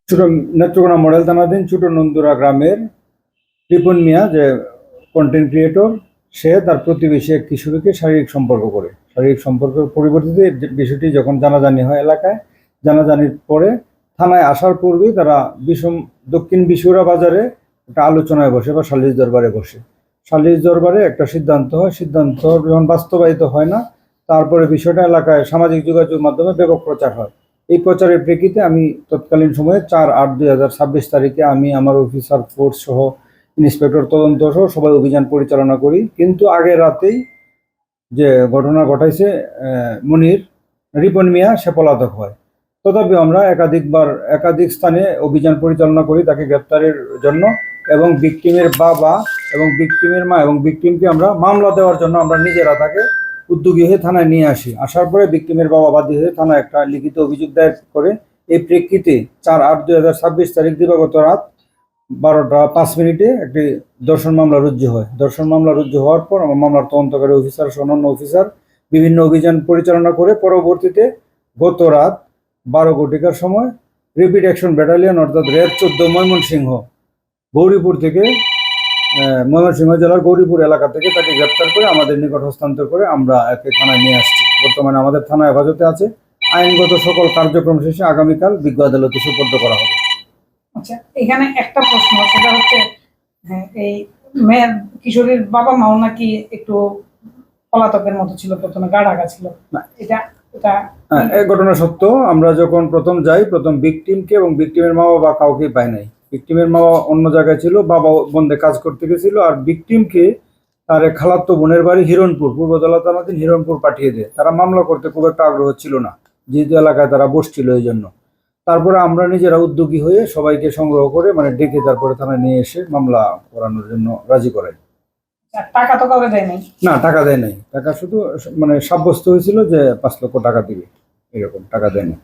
ছোট নেত্রকোনা মডেল থানাধীন ছোট নন্দুরা গ্রামের রিপন মিয়া, যে কন্টেন্ট ক্রিয়েটর, সে তার প্রতিবেশী এক কিশোরীকে শারীরিক সম্পর্ক করে। শারীরিক সম্পর্কের পরিবর্তিতে বিষয়টি যখন জানাজানি হয় এলাকায়, জানাজানির পরে থানায় আসার পূর্বেই তারা দক্ষিণ বিশুরা বাজারে একটা আলোচনায় বসে বা সালিশ দরবারে বসে। সালিশ দরবারে একটা সিদ্ধান্ত হয়, সিদ্ধান্ত যখন বাস্তবায়িত হয় না, তারপরে বিষয়টা এলাকায় সামাজিক যোগাযোগ মাধ্যমে ব্যাপক প্রচার হয়। এই প্রচারের প্রেক্ষিতে আমি তৎকালীন সময়ে 4/8/2026 তারিখে আমি আমার অফিসার ফোর্স সহ ইন্সপেক্টর তদন্ত সহ সবাই অভিযান পরিচালনা করি। কিন্তু আগের রাতেই যে ঘটনা ঘটাইছে মনির রিপন মিয়া, সে পলাতক হয়। তথাপি আমরা একাধিক স্থানে অভিযান পরিচালনা করি তাকে গ্রেপ্তারের জন্য, এবং ভিকটিমের বাবা এবং ভিকটিমের মা এবং ভিকটিমকে আমরা মামলা দেওয়ার জন্য আমরা নিজেরা তাকে উদ্যোগী হয়ে থানায় নিয়ে আসি। আসার পরে ভিকটিমের বাবা বাদী হয়ে থানায় একটা লিখিত অভিযোগ দায়ের করে। এই প্রেক্ষিতে 4/8/2026 তারিখ দিবাগত রাত 12টা 5 মিনিটে একটি ধর্ষণ মামলা রুজু হয়। ধর্ষণ মামলা রুজু হওয়ার পর আমার মামলার তদন্তকারী অফিসার সহ অন্যান্য অফিসার বিভিন্ন অভিযান পরিচালনা করে পরবর্তীতে গত রাত 12 ঘটিকার সময় র্যাপিড অ্যাকশন ব্যাটালিয়ন অর্থাৎ র্যাব 14 ময়মনসিংহ গৌরীপুর থেকে ময়মনসিংহ জেলার গৌরীপুর এলাকা থেকে তাকে গ্রেপ্তার করে আমাদের নিকট হস্তান্তর করে আমরা একে থানায় নিয়ে আসছি। বর্তমানে আমাদের থানা হেফাজতে আছে। আইনগত সকল কার্যক্রম শেষে আগামীকাল বিজ্ঞ আদালতে সোপর্দ করা হবে। আচ্ছা, এখানে একটা প্রশ্ন, সেটা হচ্ছে এই মেয়ের কিশোরীর বাবা মাও নাকি একটু পলাতকের মতো ছিল, প্রথমে গা ঢাকা ছিল। এই ঘটনা সত্য। আমরা যখন প্রথম যাই, প্রথম ভিকটিমকে এবং ভিকটিমের মা বাবা কাউকেই পাই নাই। ভিকটিমের মা বাবা অন্য জায়গায় ছিল, বাবা বন্ধে কাজ করতে গেছিল, আর ভিকটিমকে তার খালাতো বোনের বাড়ি হিরণপুর, পূর্বদলা থানাধীন হিরণপুর পাঠিয়ে দেয়। তারা মামলা করতে খুব একটা আগ্রহ ছিল না, যেহেতু এলাকায় তারা বসছিল এই জন্য। তারপরে আমরা নিজেরা উদ্যোগী হয়ে সবাইকে সংগ্রহ করে ডেকে তারপরে থানায় নিয়ে এসে মামলা করানোর জন্য রাজি করাই। টাকা তো কাউকে দেয় নাই? না, টাকা দেয় নাই। টাকা শুধু সাব্যস্ত হয়েছিল যে 5 লক্ষ টাকা দিবে, এরকম। টাকা দেয় না।